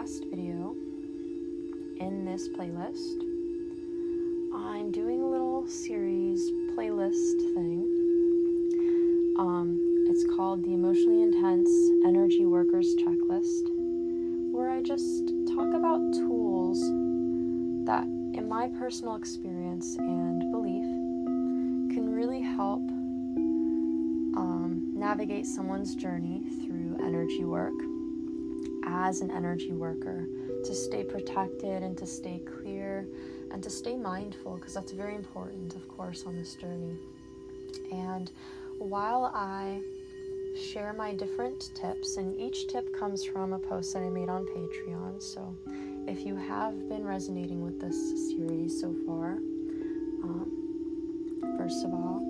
last video in this playlist, I'm doing a little series playlist thing. It's called the Emotionally Intense Energy Workers Checklist, where I just talk about tools that, in my personal experience and belief, can really help navigate someone's journey through energy work as an energy worker, to stay protected and to stay clear and to stay mindful, because that's very important, of course, on this journey. And while I share my different tips, and each tip comes from a post that I made on Patreon, so if you have been resonating with this series so far, first of all,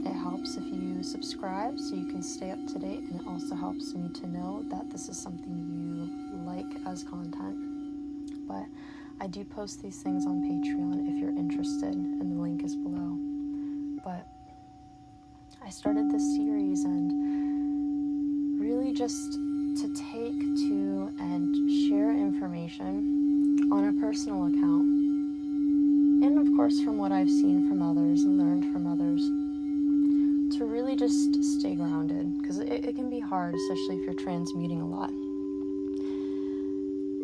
it helps if you subscribe so you can stay up to date, and it also helps me to know that this is something you like as content. But I do post these things on Patreon if you're interested, and the link is below. But I started this series and really just to take to and share information on a personal account, and of course from what I've seen from others and learned from others, to really just stay grounded, because it can be hard, especially if you're transmuting a lot.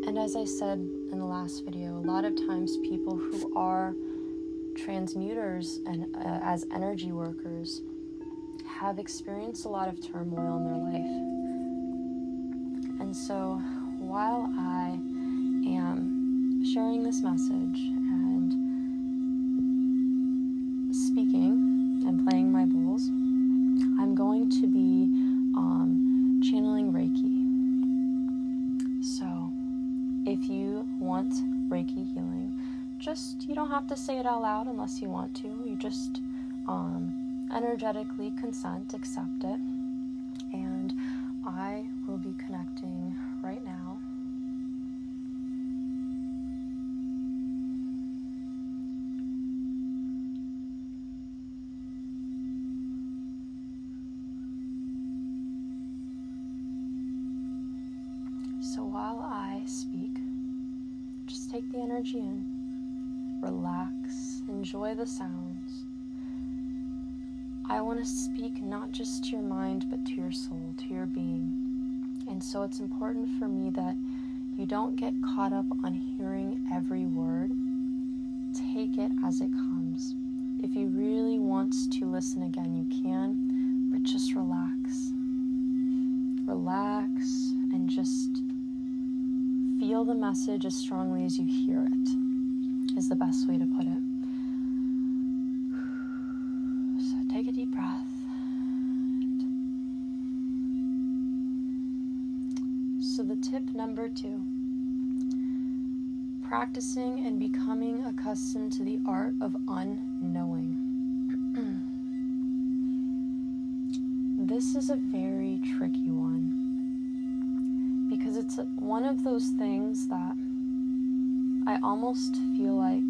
And as I said in the last video, a lot of times people who are transmuters and as energy workers have experienced a lot of turmoil in their life. And so while I am sharing this message and speaking and playing my bowls, I'm going to be channeling Reiki. So if you want Reiki healing, you don't have to say it out loud unless you want to. You just energetically consent, accept it, and I will be connecting right now. So while I speak, just take the energy in, relax, enjoy the sounds. I want to speak not just to your mind, but to your soul, to your being. And so it's important for me that you don't get caught up on hearing every word. Take it as it comes. If you really want to listen again, you can, but just relax. Relax and just feel the message as strongly as you hear it, is the best way to put it. So take a deep breath. So the tip number 2, practicing and becoming accustomed to the art of unknowing. This is a very tricky one, because it's one of those things that I almost feel like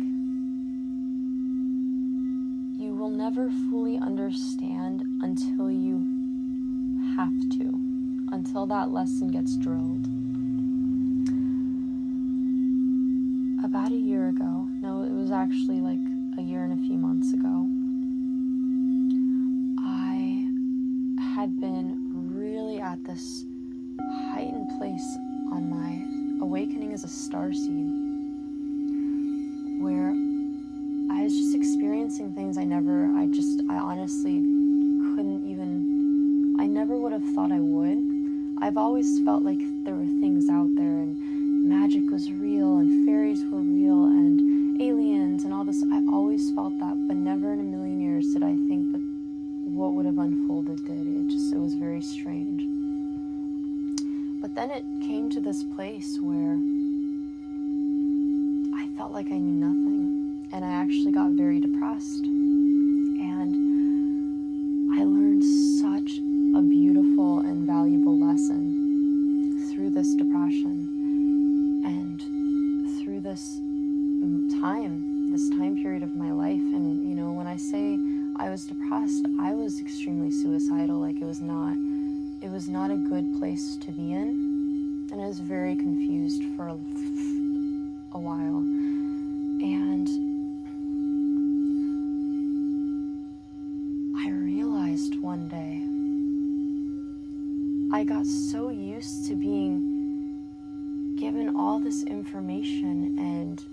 you will never fully understand until you have to, until that lesson gets drilled. About a year ago, no, it was actually like a year and a few months ago, I had been really at this heightened place on my awakening as a starseed, where I was just experiencing things I honestly couldn't even, I never would have thought I would. I've always felt like there were things out there, and magic was real, and fairies were real, and aliens, and all this. I've always felt that, but never in a million years did I think that what would have unfolded did. It was very strange. But then it came to this place where I felt like I knew nothing, and I actually got very depressed. And I learned such a beautiful and valuable lesson through this depression and through this time period of my life. And when I say I was depressed, I was extremely suicidal. Like it was not a good place to be in. And I was very confused for a while. And I realized one day, I got so used to being given all this information and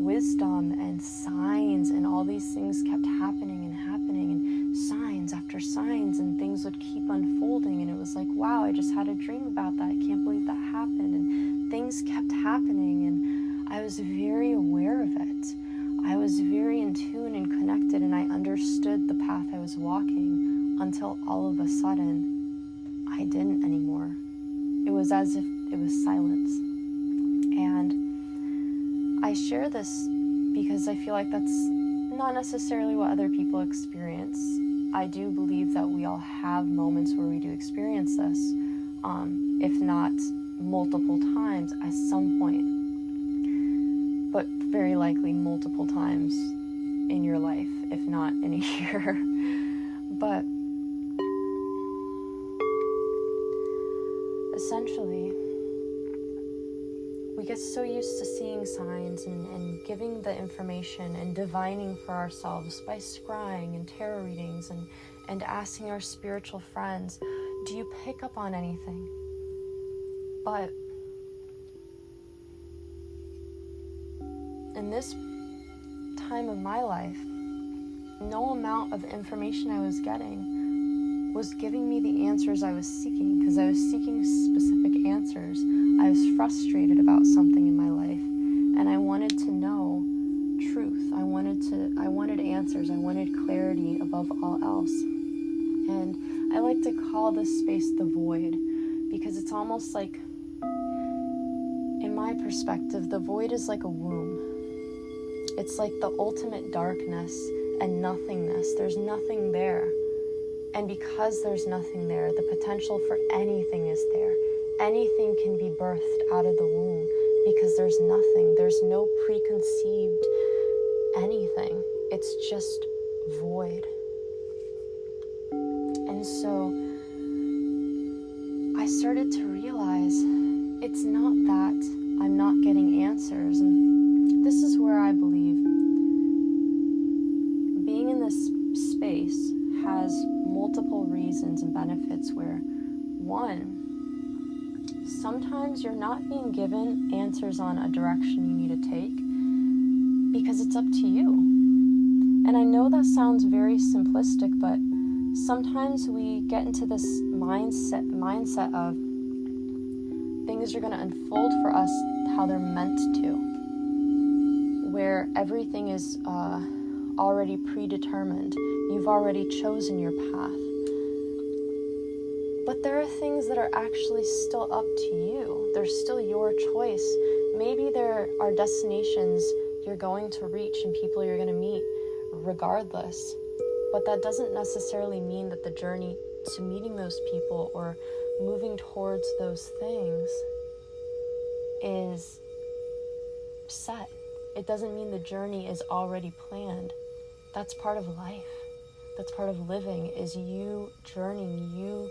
wisdom and signs, and all these things kept happening and signs after signs, and things would keep unfolding, and it was like, wow, I just had a dream about that. I can't believe that happened. And things kept happening, and I was very aware of it. I was very in tune and connected, and I understood the path I was walking, until all of a sudden I didn't anymore. It was as if it was silence. And I share this because I feel like that's not necessarily what other people experience. I do believe that we all have moments where we do experience this, if not multiple times at some point, but very likely multiple times in your life, if not in a year. But essentially, we get so used to seeing signs and giving the information and divining for ourselves by scrying and tarot readings and asking our spiritual friends, do you pick up on anything? But in this time of my life, no amount of information I was getting was giving me the answers I was seeking, because I was seeking specific answers. I was frustrated about something in my life, and I wanted to know truth. I wanted answers. I wanted clarity above all else. And I like to call this space the void, because it's almost like, in my perspective, the void is like a womb. It's like the ultimate darkness and nothingness. There's nothing there. And because there's nothing there, the potential for anything is there. Anything can be birthed out of the womb, because there's nothing. There's no preconceived anything. It's just void. And so I started to realize it's not that I'm not getting answers. And this is where I believe being in this space has multiple reasons and benefits, where one, sometimes you're not being given answers on a direction you need to take because it's up to you. And I know that sounds very simplistic, but sometimes we get into this mindset of things are going to unfold for us how they're meant to, where everything is already predetermined. You've already chosen your path. But there are things that are actually still up to you. They're still your choice. Maybe there are destinations you're going to reach and people you're going to meet regardless. But that doesn't necessarily mean that the journey to meeting those people or moving towards those things is set. It doesn't mean the journey is already planned. That's part of life. That's part of living, is you journeying, you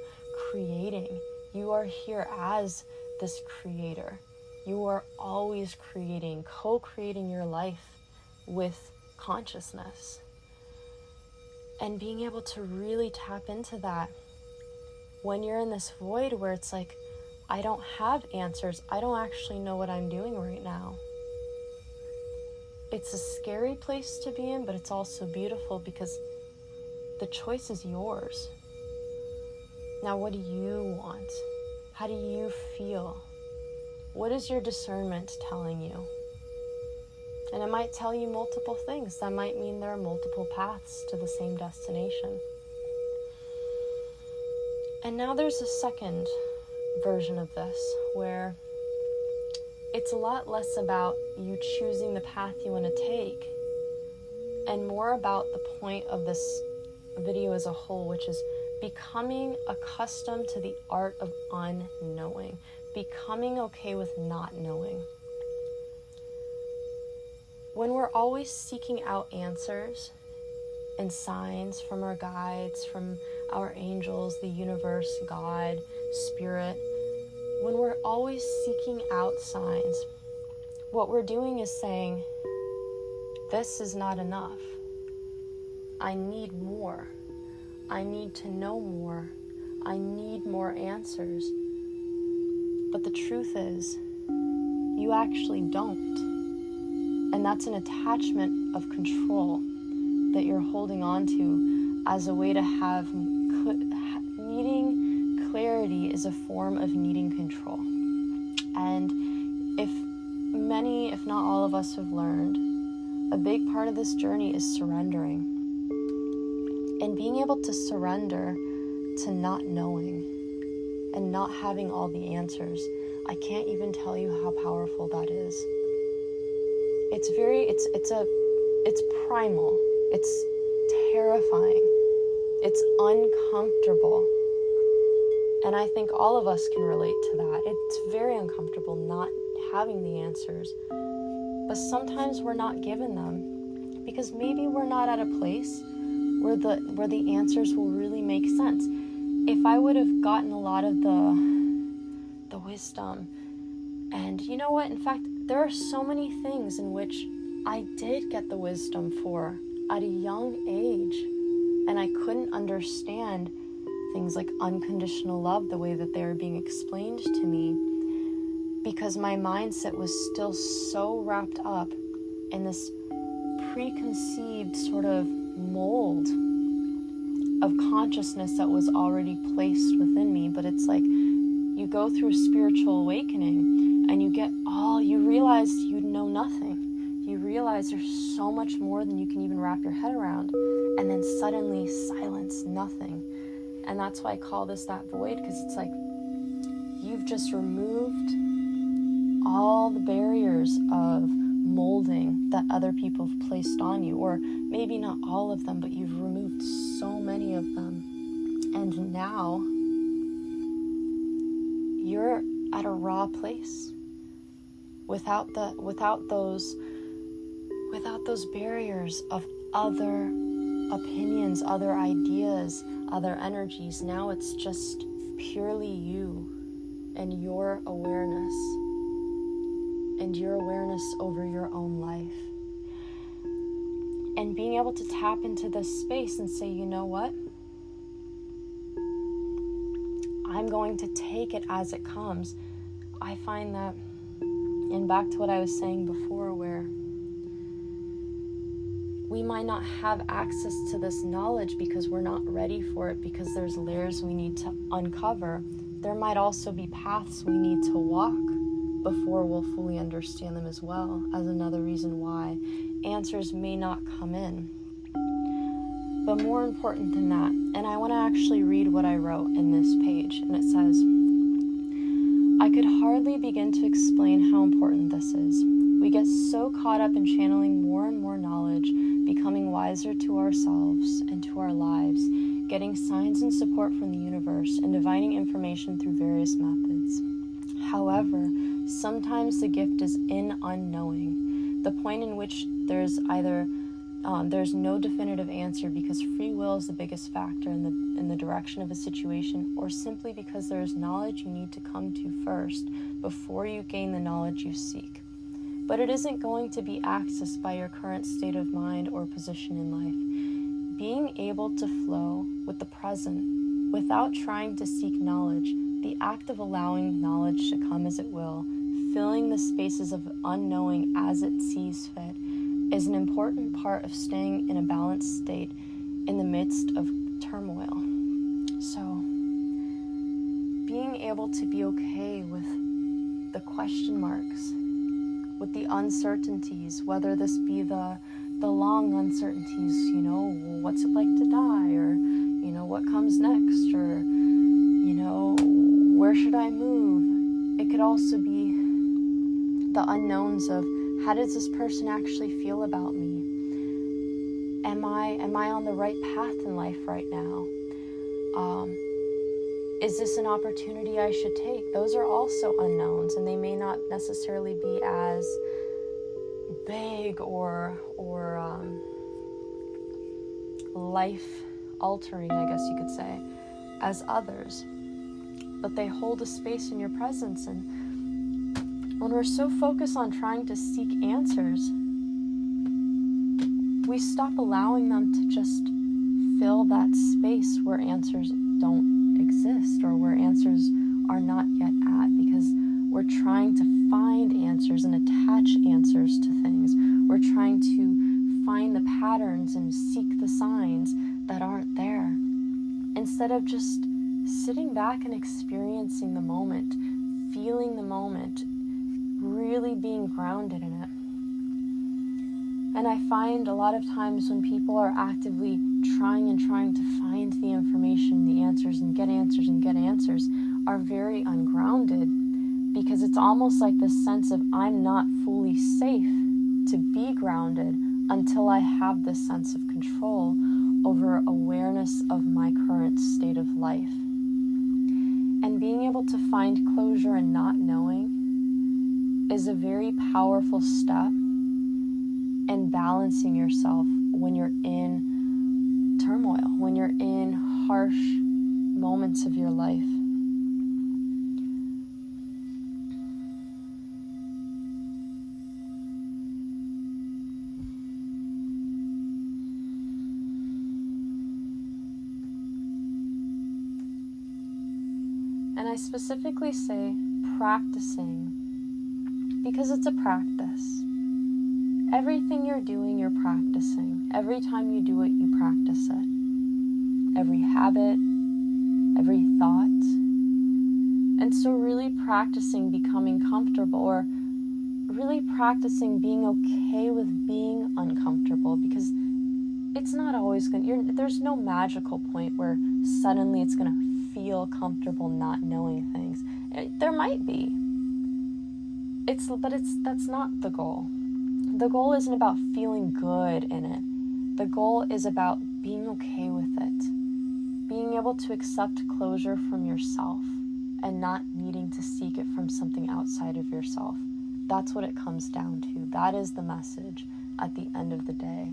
creating. You are here as this creator. You are always creating, co-creating your life with consciousness. And being able to really tap into that when you're in this void where it's like, I don't have answers. I don't actually know what I'm doing right now. It's a scary place to be in, but it's also beautiful because the choice is yours. Now, what do you want? How do you feel? What is your discernment telling you? And it might tell you multiple things. That might mean there are multiple paths to the same destination. And now there's a second version of this where it's a lot less about you choosing the path you want to take and more about the point of this video as a whole, which is becoming accustomed to the art of unknowing, becoming okay with not knowing. When we're always seeking out answers and signs from our guides, from our angels, the universe, God, spirit, when we're always seeking out signs, what we're doing is saying, this is not enough. I need more. I need to know more. I need more answers. But the truth is, you actually don't. And that's an attachment of control that you're holding on to as a way to have needing clarity is a form of needing control. And if many, if not all of us have learned, a big part of this journey is surrendering. And being able to surrender to not knowing and not having all the answers, I can't even tell you how powerful that is. It's primal. It's terrifying. It's uncomfortable. And I think all of us can relate to that. It's very uncomfortable not having the answers. But sometimes we're not given them because maybe we're not at a place where the answers will really make sense. If I would have gotten a lot of the wisdom, and you know what? In fact, there are so many things in which I did get the wisdom for at a young age, and I couldn't understand things like unconditional love the way that they were being explained to me because my mindset was still so wrapped up in this preconceived sort of mold of consciousness that was already placed within me. But it's like you go through a spiritual awakening and you realize you know nothing. You realize there's so much more than you can even wrap your head around, and then suddenly silence, nothing. And that's why I call this that void, because it's like you've just removed all the barriers of molding that other people have placed on you, or maybe not all of them, but you've removed so many of them. And now you're at a raw place without those barriers of other opinions, other ideas, other energies. Now it's just purely you and your awareness over your own life. And being able to tap into this space and say, you know what? I'm going to take it as it comes. I find that, and back to what I was saying before, where we might not have access to this knowledge because we're not ready for it, because there's layers we need to uncover. There might also be paths we need to walk before we'll fully understand them as well, as another reason why answers may not come in. But more important than that, and I want to actually read what I wrote in this page, and it says, I could hardly begin to explain how important this is. We get so caught up in channeling more and more knowledge, becoming wiser to ourselves and to our lives, getting signs and support from the universe, and divining information through various methods. However, sometimes the gift is in unknowing, the point in which there's no definitive answer because free will is the biggest factor in the direction of a situation, or simply because there is knowledge you need to come to first before you gain the knowledge you seek. But it isn't going to be accessed by your current state of mind or position in life. Being able to flow with the present without trying to seek knowledge, the act of allowing knowledge to come as it will, filling the spaces of unknowing as it sees fit, is an important part of staying in a balanced state in the midst of turmoil. So, being able to be okay with the question marks, with the uncertainties, whether this be the long uncertainties, what's it like to die, or, what comes next, or, where should I move? It could also be the unknowns of, how does this person actually feel about me? Am I on the right path in life right now? Is this an opportunity I should take? Those are also unknowns, and they may not necessarily be as big or life altering, I guess you could say, as others. but they hold a space in your presence. And when we're so focused on trying to seek answers, we stop allowing them to just fill that space where answers don't exist, or where answers are not yet at, because we're trying to find answers and attach answers to things. We're trying to find the patterns and seek the signs that aren't there, instead of just sitting back and experiencing the moment, feeling the moment, really being grounded in it. And I find a lot of times when people are actively trying to find the information, the answers, and get answers, are very ungrounded, because it's almost like this sense of, I'm not fully safe to be grounded until I have this sense of control over awareness of my current state of life. And being able to find closure and not knowing is a very powerful step in balancing yourself when you're in turmoil, when you're in harsh moments of your life. And I specifically say practicing because it's a practice. Everything you're doing, you're practicing. Every time you do it, you practice it. Every habit, every thought. And so really practicing becoming comfortable, or really practicing being okay with being uncomfortable, because it's not always there's no magical point where suddenly it's going to feel comfortable not knowing things. There might be. That's not the goal. The goal isn't about feeling good in it. The goal is about being okay with it. Being able to accept closure from yourself and not needing to seek it from something outside of yourself. That's what it comes down to. That is the message at the end of the day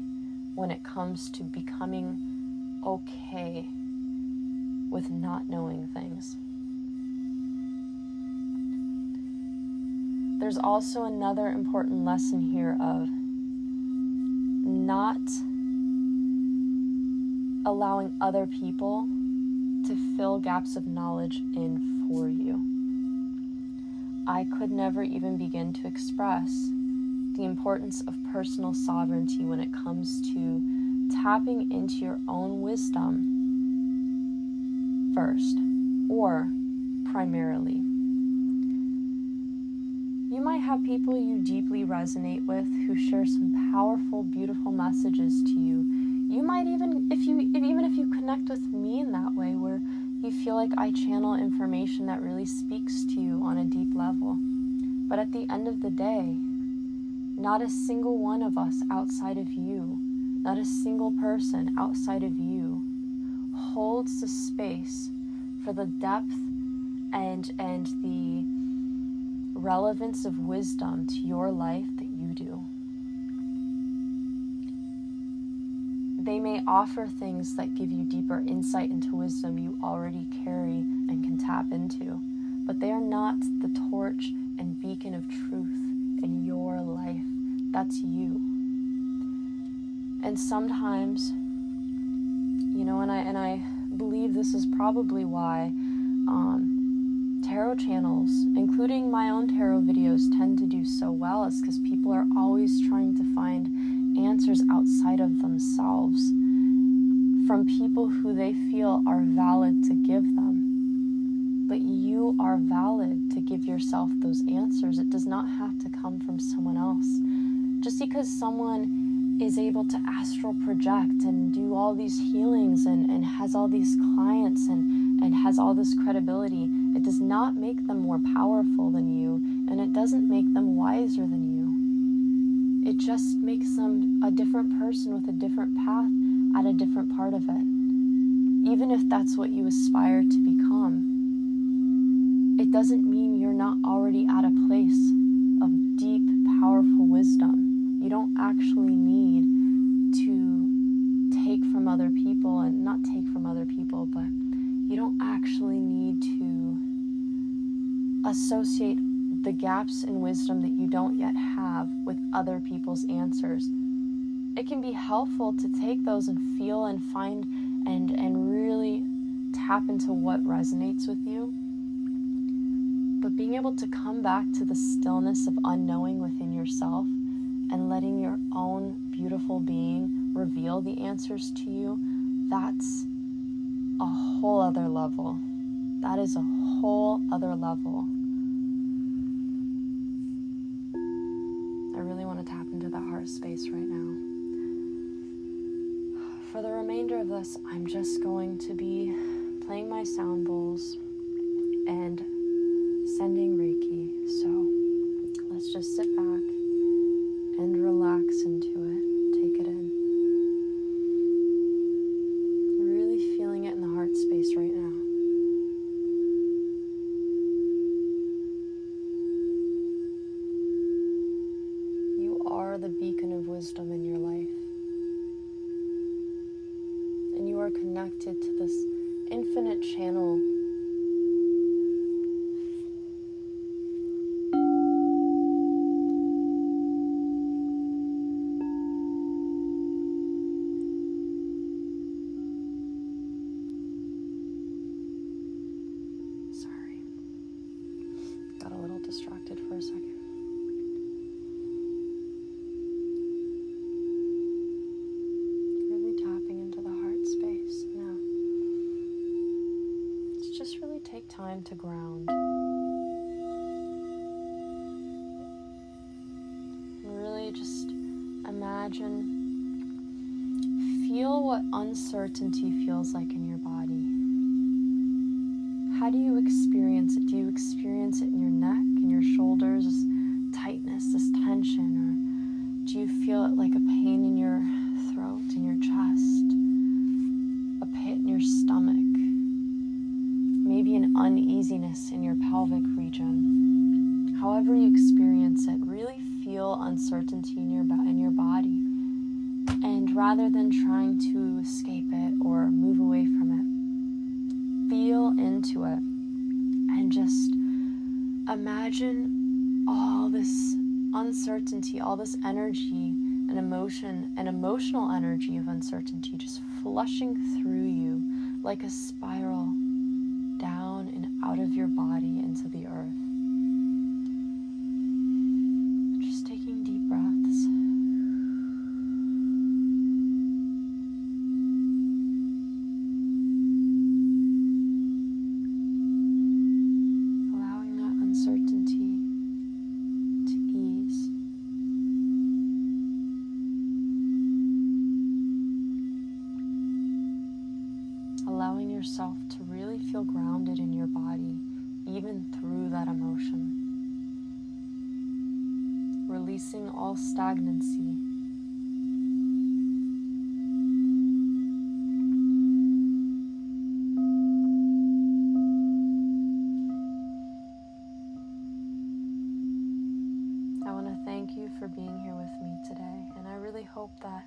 when it comes to becoming okay with not knowing things. There's also another important lesson here of not allowing other people to fill gaps of knowledge in for you. I could never even begin to express the importance of personal sovereignty when it comes to tapping into your own wisdom first, or primarily. You might have people you deeply resonate with who share some powerful, beautiful messages to you. You might even if you connect with me in that way, where you feel like I channel information that really speaks to you on a deep level. But at the end of the day, not a single one of us outside of you, not a single person outside of you holds the space for the depth and the relevance of wisdom to your life that you do. They may offer things that give you deeper insight into wisdom you already carry and can tap into, but they are not the torch and beacon of truth in your life. That's you. And sometimes, and I believe this is probably why tarot channels, including my own tarot videos, tend to do so well, is because people are always trying to find answers outside of themselves from people who they feel are valid to give them. But you are valid to give yourself those answers. It does not have to come from someone else. Just because someone is able to astral project and do all these healings and has all these clients and has all this credibility, it does not make them more powerful than you, and it doesn't make them wiser than you. It just makes them a different person with a different path at a different part of it. Even if that's what you aspire to become, it doesn't mean you're not already at a place of deep, powerful wisdom. You don't actually need to take from other people, and not take from other people, but you don't actually need to associate the gaps in wisdom that you don't yet have with other people's answers. It can be helpful to take those and feel and find and really tap into what resonates with you. But being able to come back to the stillness of unknowing within yourself and letting your own beautiful being reveal the answers to you, that's a whole other level. That is a whole other level. I really want to tap into that heart space right now. For the remainder of this, I'm just going to be playing my sound bowls and sending Reiki. So let's just sit back and relax into it. Take it in. Really feeling it in the heart space right now. You are the beacon of wisdom in your life. And you are connected to this infinite channel distracted for a second. Really tapping into the heart space now. Let's just really take time to ground. And really just imagine, feel what uncertainty feels like in your body. How do you experience it? Do you experience it in your neck, in your shoulders, this tightness, this tension? Or do you feel it like a pain in your throat, in your chest, a pit in your stomach, maybe an uneasiness in your pelvic region? However you experience it, really feel uncertainty in your body. And rather than trying to escape it or move away from it, feel into it and just imagine all this uncertainty, all this energy and emotion and emotional energy of uncertainty just flushing through you like a spiral down and out of your body into the earth. Just taking deep breaths. Allowing yourself to really feel grounded in your body, even through that emotion. Releasing all stagnancy. I want to thank you for being here with me today, and I really hope that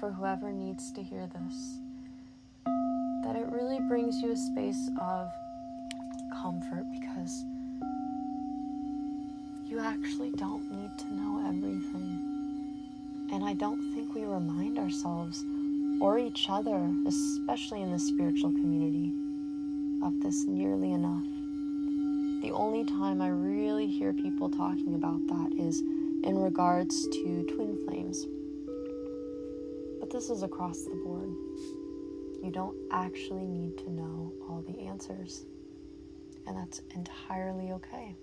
for whoever needs to hear this, that it really brings you a space of comfort, because you actually don't need to know everything. And I don't think we remind ourselves or each other, especially in the spiritual community, of this nearly enough. The only time I really hear people talking about that is in regards to twin flames. But this is across the board. You don't actually need to know all the answers, and that's entirely okay.